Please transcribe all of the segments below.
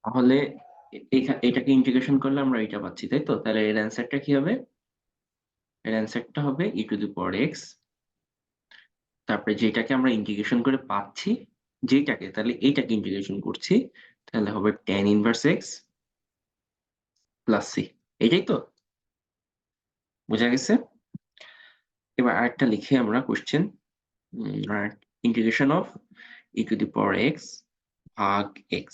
তাহলে এটাকে ইন্টিগ্রেশন করলে আমরা এটা পাচ্ছি, তাই তো? তাহলে এর অ্যান্সারটা কি হবে? এর অ্যান্সারটা হবে e⁴x। তারপরে যেটাকে আমরা ইন্টিগ্রেশন করে পাচ্ছি, যেটাকে, তাহলে এইটাকে ইন্টিগ্রেশন করছি, তাহলে হবে tan inverse x plus c। এটাই তো? বোঝা গেছে? এবার আরেকটা লিখে আমরা কোশ্চেন, ইন্টিগ্রেশন অফ e⁴x ভাগ x,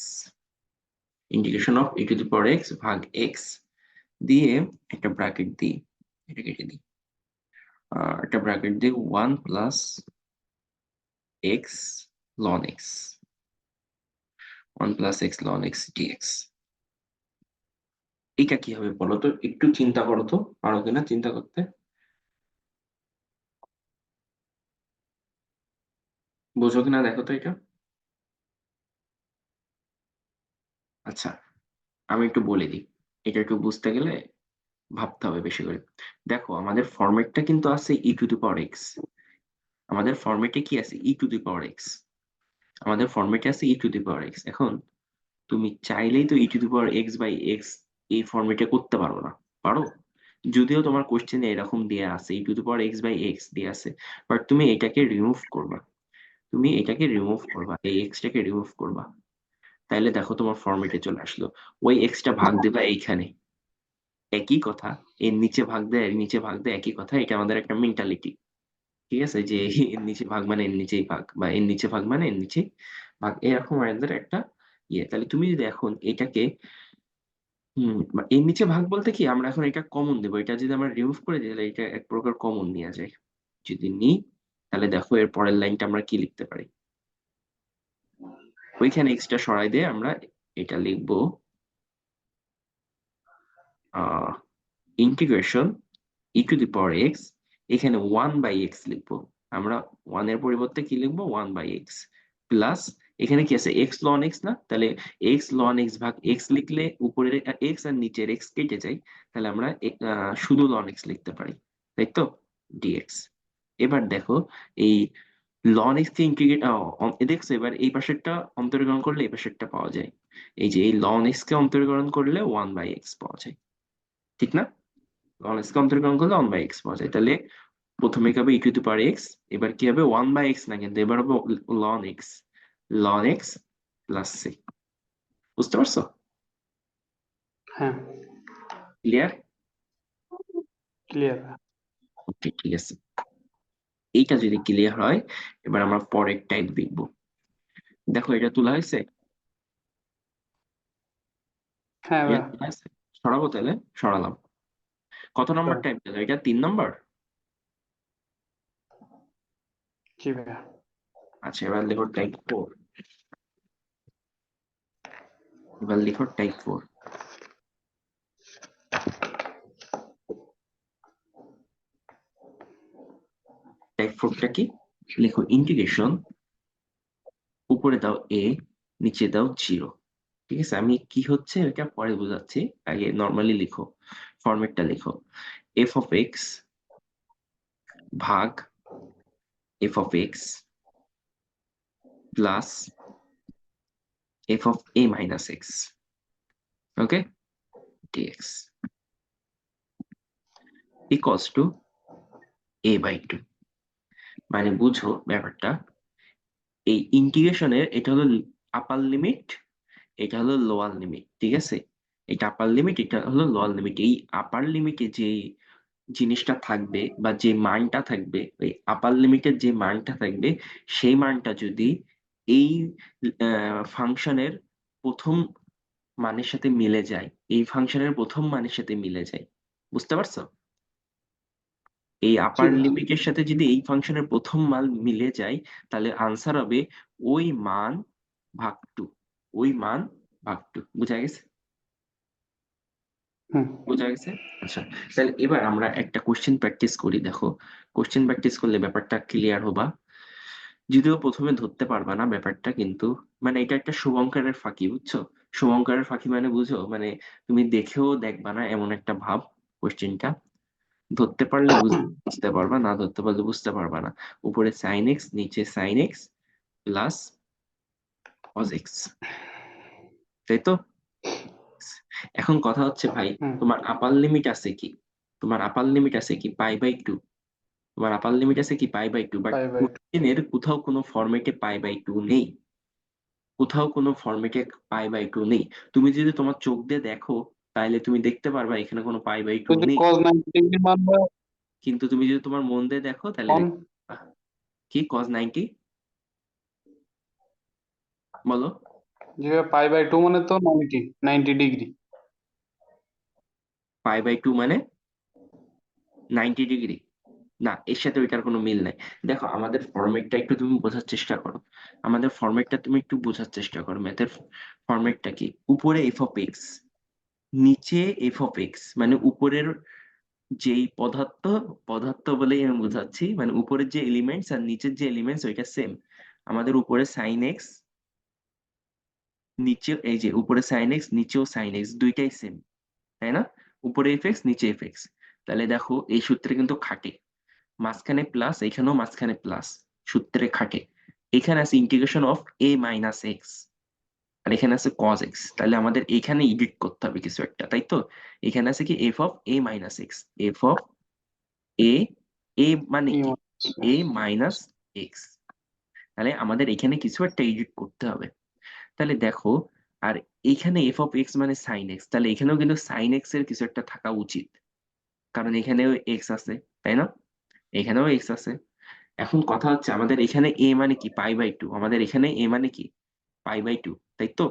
ইন্টিগ্রেশন অফ e⁴x ভাগ x দিয়ে একটা ব্র্যাকেট দিই, এটা কেটে দিই, একটা ব্র্যাকেট দিয়ে 1 plus x ln x, 1 plus x ln x dx। এটা কি হবে বলো তো? একটু চিন্তা করো তো, পারো কিনা চিন্তা করতে? বোঝো কিনা দেখো তো এটা। আচ্ছা, আমি একটু বলে দিই, এটা একটু বুঝতে গেলে ভাবতে হবে বেশি করে। দেখো, আমাদের ফরম্যাটটা কিন্তু আছে e⁴x। আমাদের ফরম্যাটে কি আছে? e⁴x। আমাদের ফরম্যাটে আছে e⁴x। এখন তুমি চাইলেই তো e⁴x/x এই ফরম্যাটে করতে পারো না। পারো? যদিও তোমার কোশ্চেনে এরকম দেয়া আছে, e⁴x/x দিয়ে আছে, বাট তুমি এটাকে রিমুভ করবা। তুমি এটাকে রিমুভ করবা, এই এক্সটাকে রিমুভ করবা। তাইলে দেখো তোমার ফরম্যাটে চলে আসলো। ওই এক্সটা ভাগ দিবা এইখানে, একই কথা। এর নিচে ভাগ দেয়, এর নিচে ভাগ দেয়, একই কথা। এটা আমাদের একটা মেন্টালিটি, ঠিক আছে? যে এর নিচে ভাগ মানে এর নিচেই ভাগ, বা এর নিচে ভাগ মানে এর নিচেই ভাগ, এরকম আমাদের একটা ইয়ে। তাহলে তুমি যদি এখন এটাকে এর নিচে ভাগ বলতে কি, আমরা এখন এটা কমন দেবো। এটা যদি আমরা রিমুভ করে দিই, তাহলে এটা এক প্রকার কমন নেওয়া যায়। যদি নিই, তাহলে দেখো এর পরের লাইনটা আমরা কি লিখতে পারি। ওইখানে এক্সট্রা সরাই দিয়ে আমরা এটা লিখবো, ইন্টিগ্রেশন e⁴x, এখানে 1/x লিখবো আমরা। 1 এর পরিবর্তে কি লিখবো? 1/x প্লাস, এখানে কি আছে? x ln x না? তাহলে x ln x ভাগ x লিখলে উপরের x আর নিচের x কেটে যায়, তাহলে আমরা শুধু ln x লিখতে পারি, তাই তো? dx। এবার দেখো, এই ln x কে ইন্টিগ্রেট, দেখছো এবার এই পাশেরটা অন্তরীকরণ করলে এই পাশেরটা পাওয়া যায়। এই যে এই ln x কে অন্তরীকরণ করলে 1/x পাওয়া যায়, ঠিক না? ln x কে অন্তরীকরণ করলে 1/x পাওয়া যায়। তাহলে প্রথমে কি হবে? e⁴x, এবার কি হবে? 1/x না, কিন্তু এবার হবে ln x, ln x plus c। বুঝতে পারছো? হ্যাঁ, ক্লিয়ার? ক্লিয়ার। ওকে, ঠিক আছে। এইটা যদি ক্লিয়ার হয়, এবার আমরা পরের টাইপ দেখবো। দেখো, এটা তোলা হয়েছে, হ্যাঁ এটা ভাইয়া। তোলা হয়েছে। সরাবো তাহলে? সরালাম। কত নম্বর টাইপ দিল? এটা 3 নম্বর। জি ভাইয়া। আচ্ছা, এবার লিখো টাইপ 4। এবার লিখো টাইপ 4। টাইপ 4টা কি? লিখো ইন্টিগ্রেশন, উপরে দাও a, নিচে দাও 0। ঠিক আছে? আমি কি হচ্ছে এটা পরে বোঝাচ্ছি, আগে নর্মালি লিখো, ফরম্যাটটা লিখো। f অফ এক্স ভাগ f of x plus f of a minus x, okay, dx equals to a/2। মানে বুঝো ব্যাপারটা, এই ইন্টিগ্রেশনের এটা হলো আপার লিমিট, এটা হলো লোয়ার লিমিট, ঠিক আছে? এটা আপার লিমিট, এটা হলো লোয়ার লিমিট। এই আপার লিমিটে যে জিনিসটা থাকবে বা যে মানটা থাকবে, ওই আপার লিমিটের যে মানটা থাকবে, সেই মানটা যদি এই ফাংশনের প্রথম মানের সাথে মিলে যায়, এই ফাংশনের প্রথম মানের সাথে মিলে যায়, বুঝতে পারছো? এই জি আপার ভাইয়া। লিমিটের সাথে যদি এই ফাংশনের প্রথম মান মিলে যায়, তাহলে আনসার হবে ওই মান ভাগ 2। ওই মান ভাগ 2। বুঝা গেছে? হুম। বোঝা গেছে? আচ্ছা, তাহলে এবার আমরা একটা কোশ্চেন প্র্যাকটিস করি। দেখো, কোশ্চেন প্র্যাকটিস করলে ব্যাপারটা ক্লিয়ার হবা। যদিও প্রথমে ধরতে পারবা না ব্যাপারটা, কিন্তু মানে এটা একটা শুভঙ্করের ফাঁকি, বুঝছো? শুভঙ্করের ফাঁকি মানে বুঝো, মানে তুমি দেখেও দেখবা না এমন একটা ভাব কোশ্চেনটা। ধরতে পারলে বুঝতে পারবা, না ধরতে পারলে বুঝতে পারবা না। উপরে সাইন এক্স, নিচে sine x plus cos x, তাই তো? এখন কথা হচ্ছে ভাই, হুম তোমার আপার লিমিট আছে কি? তোমার আপার লিমিট আছে কি π/2? তোমার আপার লিমিট আছে কি π/2, বাট পাই বাই কোশ্চেনের কোথাও কোনো ফরম্যাটে π/2 নেই। কোথাও কোনো ফরম্যাটে π/2 নেই। তুমি যদি তোমার চোখ দিয়ে দেখো, তাহলে তুমি দেখতে পারবা এখানে কোনো π/2 যদি নেই। cos 90 মান হয় কিন্তু তুমি যদি তোমার মন দিয়ে দেখো তাহলে অন, দেখতে পারবা। কি cos 90? বলো। যে π/2 মানে তো 90 ডিগ্রি। π/2 মানে 90 ডিগ্রি? না, এর সাথে ওইটার কোনো মিল নাই। দেখো আমাদের ফরম্যাটটা একটু তুমি বোঝার চেষ্টা করো। আমাদের ফরম্যাটটা তুমি একটু বোঝার চেষ্টা করো। ম্যাথের ফরম্যাটটা কি? উপরে f(x), নিচে f(x), মানে উপরের যেই পদার্থ, পদার্থ বলেই আমি বোঝাচ্ছি, মানে উপরের যে এলিমেন্টস আর নিচের যে এলিমেন্টস ওইটা সেম। আমাদের উপরে সাইন এক্স, নিচে এই যে উপরে সাইন এক্স, নিচেও সাইন এক্স, দুইটাই সেম, তাই না? উপরে এফ(x), নিচে এফ(x). তাহলে দেখো এই সূত্রে কিন্তু খাটে, মাঝখানে প্লাস, এখানেও মাঝখানে প্লাস, সূত্রে খাটে। এখানে আছে ইন্টিগ্রেশন অফ a - x, আর এখানে আছে cos x। তাহলে আমাদের এখানে ইডিট করতে হবে কিছু একটা, তাই তো? এখানে আছে কি f(a - x), f(a), a মানে ই কি? মানে a - x। তাহলে আমাদের এখানে কিছু একটা এডিট করতে হবে। তাহলে দেখো, আর এখানে f(x) মানে sin x, তাহলে এখানেও কিন্তু sin x এর কিছু একটা থাকা উচিত, কারণ এখানেও x আছে, তাই না? এখানেও x আছে। এখন কথা হচ্ছে আমাদের এখানে a মানে কি? π/2। আমাদের এখানে a মানে কি? π/2, তাই তো?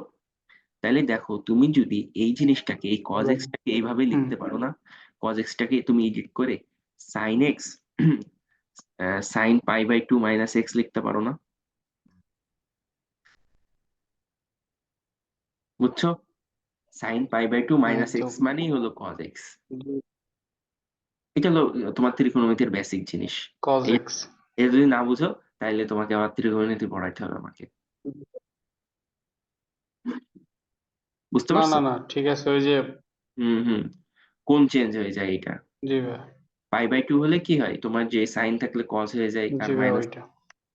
তাহলে দেখো, তুমি যদি এই জিনিসটাকে, এই cos x টাকে এইভাবে হুম লিখতে পারো না? cos x টাকে তুমি এডিট করে sin x sin π/2 - x লিখতে পারো না? বুঝছো? sin π/2 হ্যাঁ - তো x মানেই হলো cos x। এটা হলো তোমার ত্রিকোণমিতির বেসিক জিনিস। cos এই- x। এটা যদি না বুঝো, তাহলে তোমাকে আবার ত্রিকোণমিতি পড়াইতে হবে আমাকে। বুঝতে না পারছো? না না, ঠিক আছে, ওই যে, হুম হুম। কোন চেঞ্জ হয়ে যায় এটা? জি ভাই, π/2 হলে কি হয়, তোমার যে সাইন থাকলে কস হয়ে যায়, আর জি ভাই মাইনাস, ওইটা।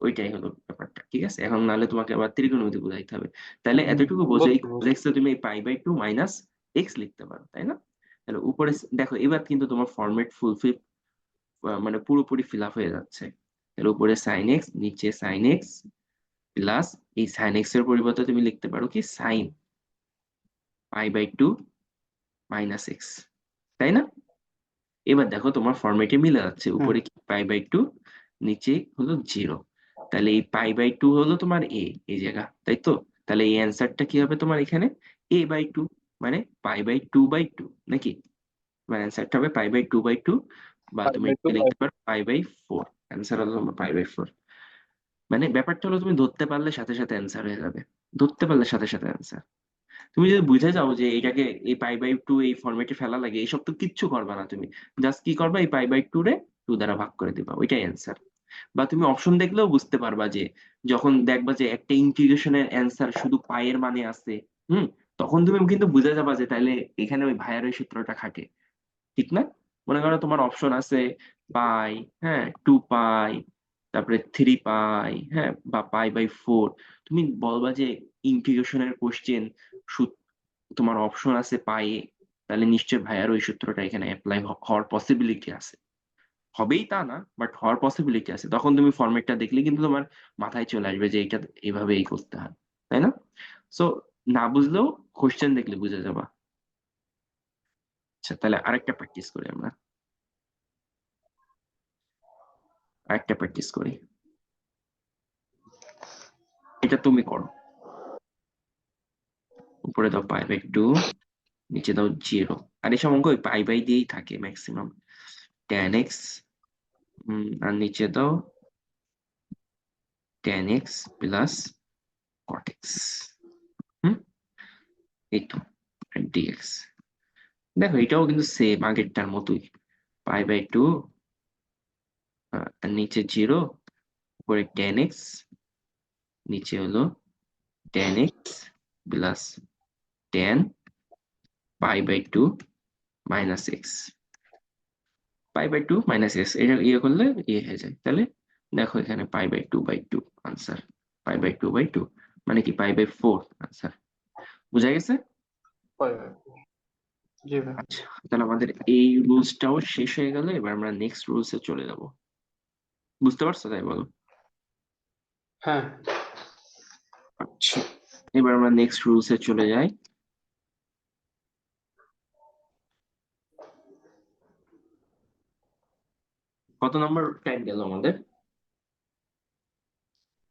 ওইটাই হলো ব্যাপারটা। ঠিক আছে, এখন নাহলে তোমাকে আবার ত্রিকোণমিতি বুঝাইতে হবে। তাহলে হুম, এতটুকু বোঝো, এই বুঝছি cos বুঝছি। x এ তুমি π/2 - x লিখতে পারো, তাই না? তাহলে উপরে দেখো, এবার কিন্তু তোমার ফরম্যাট ফুলফিল, মানে পুরোপুরি ফিল আপ হয়ে যাচ্ছে। তাহলে উপরে সাইন এক্স, নিচে সাইন এক্স প্লাস, এই সাইন এক্স এর পরিবর্তে তুমি লিখতে পারো কি সাইন π/2 - x, তাই না? এবার দেখো তোমার ফরম্যাটে মিলে যাচ্ছে, হুম, উপরে কি π/2, নিচে হলো 0। তাহলে এই π/2 হলো তোমার এ, এই জায়গা, তাই তো? তাহলে এই অ্যান্সারটা কি হবে তোমার এখানে? a/2, মানে π/2/2, নাকি? মানে অ্যান্সারটা হবে π/2/2, বা তুমি π/2 এটা লিখতে পারো π/4। অ্যান্সার হলো তোমার π/4। মানে ব্যাপারটা হলো তুমি ধরতে পারলে সাথে সাথে অ্যান্সার হয়ে যাবে, ধরতে পারলে সাথে সাথে অ্যান্সার। তুমি যদি বুঝে যাও যে এটাকে এই π/2 এই ফরম্যাটে ফেলা লাগে, এইসব তো কিচ্ছু করবা না তুমি। জাস্ট কি করবা, এই π/2 রে 2 দ্বারা ভাগ করে দিবা, ওইটাই অ্যান্সার। বা তুমি অপশন দেখলেও বুঝতে পারবা যে, যখন দেখবা যে একটা ইন্টিগ্রেশনের অ্যান্সার শুধু পায়ের মানে আছে, হুম, তখন তুমি কিন্তু বুঝে যাবা যে তাহলে এখানে ওই ভাইয়ার ওই সূত্রটা খাটে, ঠিক না? মনে করো তোমার অপশন আছে পাই, হ্যাঁ, 2π, তারপরে 3π, হ্যাঁ, বা π/4। তুমি বলবা যে ইন্টিগ্রেশনের কোশ্চেন, তোমার অপশন আছে পাইয়ে, তাহলে নিশ্চয়ই ভাইয়ার ওই সূত্রটা এখানে অ্যাপ্লাই হওয়ার পসিবিলিটি আছে। হবেই তা না, বাট হওয়ার পসিবিলিটি আছে। তখন তুমি ফরম্যাটটা দেখলে কিন্তু তোমার মাথায় চলে আসবে যে এটা এভাবে এই করতে হয়, তাই না? সো না বুঝলেও কোশ্চেন দেখলে বুঝে যাবা। আচ্ছা, তাহলে আরেকটা প্র্যাকটিস করি আমরা, আরেকটা প্র্যাকটিস করি। এটা তুমি করো। উপরে দাও π/2, নিচে দাও 0। আর এসব অঙ্ক ওই পাই বাই দিয়েই থাকে ম্যাক্সিমাম। tan x, আর নিচে দাও tan x plus cot x। হুম, এই তো, dx। দেখো এটাও কিন্তু সেম আগেরটার মতোই, π/2, আর নিচে 0, উপরে tan x, নিচে হলো tan x plus tan π/2 - x। π/2 - x, এটা ইয়ে করলে ইয়ে হয়ে যায়। তাহলে দেখো এখানে π/2/2 আনসার, π/2/2 মানে কি π/4 আনসার। বুঝা গেছে? π/2। জি ভাই। আচ্ছা, তাহলে আমাদের এই রুলসটাও শেষ হয়ে গেল। এবার আমরা নেক্সট রুলসে চলে যাব। বুঝতে পারছো তাই বলো? হ্যাঁ। আচ্ছা, এবার আমরা নেক্সট রুলসে চলে যাই। কত নম্বর টাইম গেল আমাদের?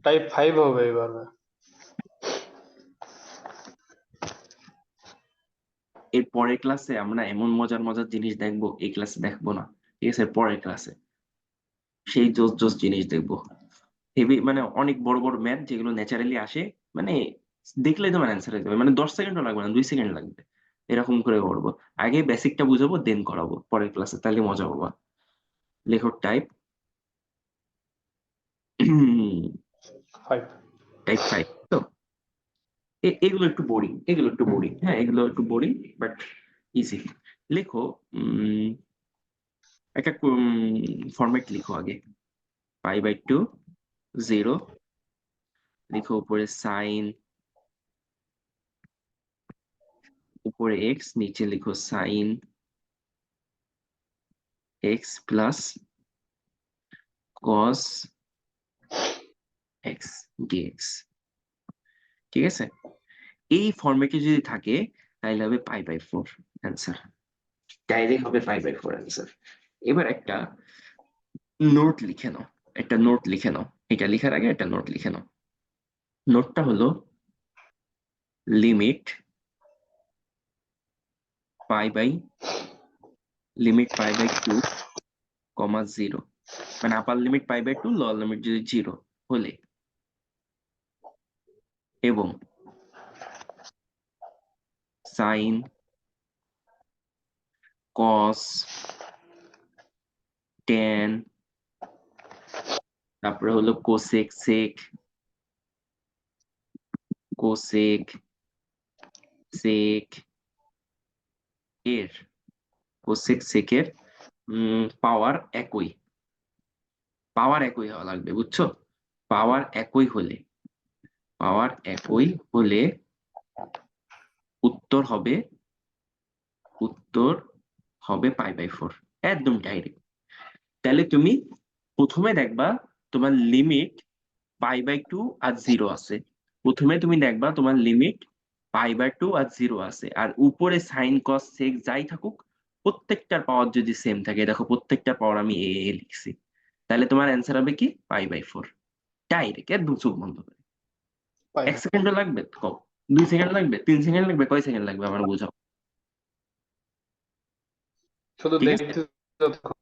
টাইপ 5 হবে এবার ভাই। এর পরের ক্লাসে আমরা এমন মজার মজার জিনিস দেখবো, এই ক্লাসে দেখবো না। ঠিক আছে, পরের ক্লাসে সেই জোস জোস জিনিস দেখবো। হেভি, মানে অনেক বড় বড় ম্যাথ যেগুলো ন্যাচারালি আসে, মানে দেখলেই তোমার অ্যান্সার হয়ে যাবে, মানে 10 সেকেন্ডও লাগবে না, 2 সেকেন্ড লাগবে। এরকম করে করবো। আগে বেসিকটা বুঝাবো, দেন করাবো পরের ক্লাসে, তাহলে মজা পাবা। লেখো টাইপ ফাইভ। টাইপ 5। তো এগুলো একটু বোরিং, এগুলো একটু হুম। বোরিং, হ্যাঁ এগুলো একটু বোরিং, বাট ইজি। লেখো একটা ফরম্যাট লিখো আগে। π/2, 0, লিখো উপরে সাইন, উপরে এক্স, নিচে লিখো sine x plus cos x d x. ঠিক আছে, এই ফরম্যাটে যদি থাকে তাহলে হবে π/4 অ্যান্সার। ডাইরেক্ট হবে π/4 অ্যান্সার। এবার একটা নোট লিখে নাও, একটা নোট লিখে নাও। এটা লিখার আগে একটা নোট লিখে নাও। নোটটা হলো লিমিট পাই বাই π/2, 0, মানে আপার লিমিট π/2, লোয়ার লিমিট যদি 0 হলে, এবং সাইন কস ট্যান, তারপরে হলো কোসেক সেক, কোসেক সেক এর, কোসেক সেকের পাওয়ার একই, পাওয়ার একই হওয়া লাগবে, বুঝছো? পাওয়ার একই হলে, পাওয়ার একই হলে উত্তর হবে, উত্তর হবে π/4, একদম ডাইরেক্ট। তাহলে তুমি প্রথমে দেখবা তোমার লিমিট π/2 আর 0 আছে। প্রথমে তুমি দেখবা তোমার লিমিট π/2 আর 0 আছে, আর উপরে সাইন কস সেক যাই থাকুক, প্রত্যেকটার পাওয়ার যদি সেম থাকে, দেখো প্রত্যেকটার পাওয়ার আমি এ লিখছি, তাহলে তোমার অ্যান্সার হবে কি π/4। ডাইরেক্ট একদম চোখ বন্ধ করে। ফাইভ। 1 সেকেন্ডও লাগবে কম, 2 সেকেন্ড লাগবে, 3 সেকেন্ড লাগবে, কয় সেকেন্ড লাগবে আমার বোঝাও। শুধু ঠিক আছে, দেখতে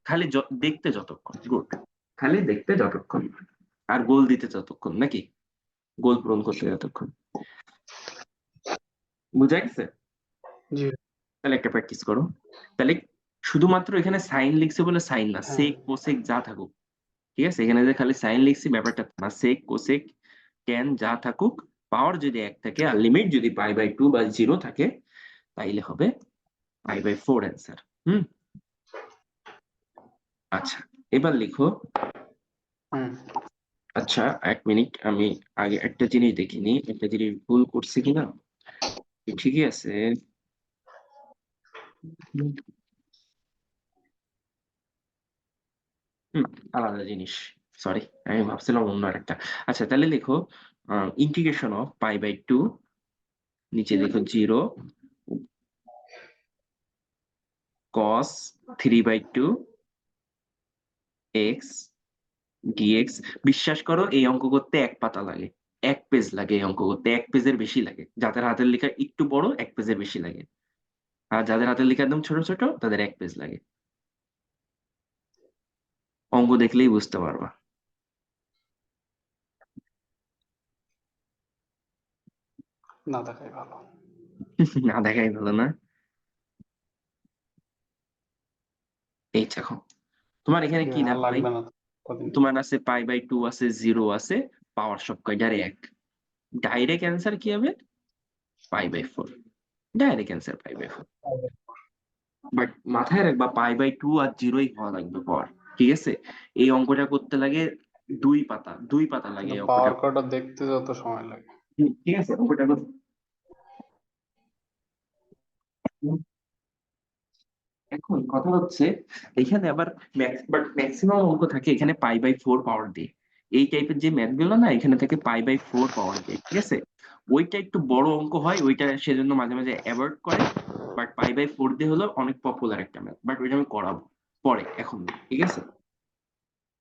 খালি দেখতে যতক্ষণ, গুড, খালি দেখতে যতক্ষণ, আর গোল দিতে যতক্ষণ, নাকি গোল পূরণ করতে যতক্ষণ। বুঝা গেছে? জি। তাহলে একটা প্র্যাকটিস করো। তাহলে শুধুমাত্র এখানে সাইন লিখছে বলে সাইন না, হ্যাঁ। সেক কোসেক যা থাকুক। ঠিক আছে, এখানে যে খালি সাইন লিখছি ব্যাপারটা তা না, সেক কোসেক ট্যান যা থাকুক, পাওয়ার যদি এক থাকে আর লিমিট যদি π/2 বা 0 থাকে, তাইলে হবে π/4 অ্যান্সার। হুম, আচ্ছা, এবার লিখো। হুম। আচ্ছা, 1 মিনিট, আমি আগে একটা জিনিস দেখিনি, একটা জিনিস ভুল করছি কিনা। ঠিকই আছে। হুম, আলাদা জিনিস, সরি, আমি ভাবছিলাম অন্য একটা। আচ্ছা, তাহলে লিখো ইন্টিগ্রেশন অফ π/2, নিচে লিখো 0, কস 3/2 এক্স ডিএক্স। বিশ্বাস করো এই অঙ্ক করতে 1 পাতা লাগে, 1 পেজ লাগে, এই অঙ্ক করতে 1 পেজের বেশি লাগে। যাদের হাতের লেখা একটু বড় 1 পেজের বেশি লাগে, আর যাদের হাতের লেখা একদম ছোট ছোট তাদের 1 পেজ লাগে। অঙ্ক দেখলেই বুঝতে পারবা। না দেখাই ভালো। না দেখাই ভালো না। এই দেখো, তোমার এখানে জি কি ভাই, আর দেখো ভাই, লাগবে না কদিন। তোমার আছে π/2 আছে, 0 আছে, পাওয়ার সব কয়টার 1। ডাইরেক্ট অ্যান্সার কি হবে? π/4। Direct answer π/4। বাট মাথায় রাখবা π/2 আর 0ই হওয়া লাগবে পাওয়ার। ঠিক আছে, এই অঙ্কটা করতে লাগে 2 পাতা, 2 পাতা লাগে কিন্তু এই অঙ্কটা। পাওয়ার কটা দেখতে যত সময় লাগে। ঠিক আছে, অঙ্কটা এখন কথা হচ্ছে এখানে আবার ম্যাক্সিমাম অঙ্ক থাকে এখানে পাই/4 পাওয়ার দিয়ে। এই টাইপের যে ম্যাথ গুলো না এখানে থাকে পাই/4 পাওয়ার দিয়ে। ঠিক আছে? ওইটা একটু বড় অঙ্ক হয়, ওইটা সেজন্য মাঝে, মাঝে এভয়েড করে। বাট পাই/4 দিয়ে হলো অনেক পপুলার একটা ম্যাথ। বাট ওইটা আমি করাবো পরে, এখন না। ঠিক আছে?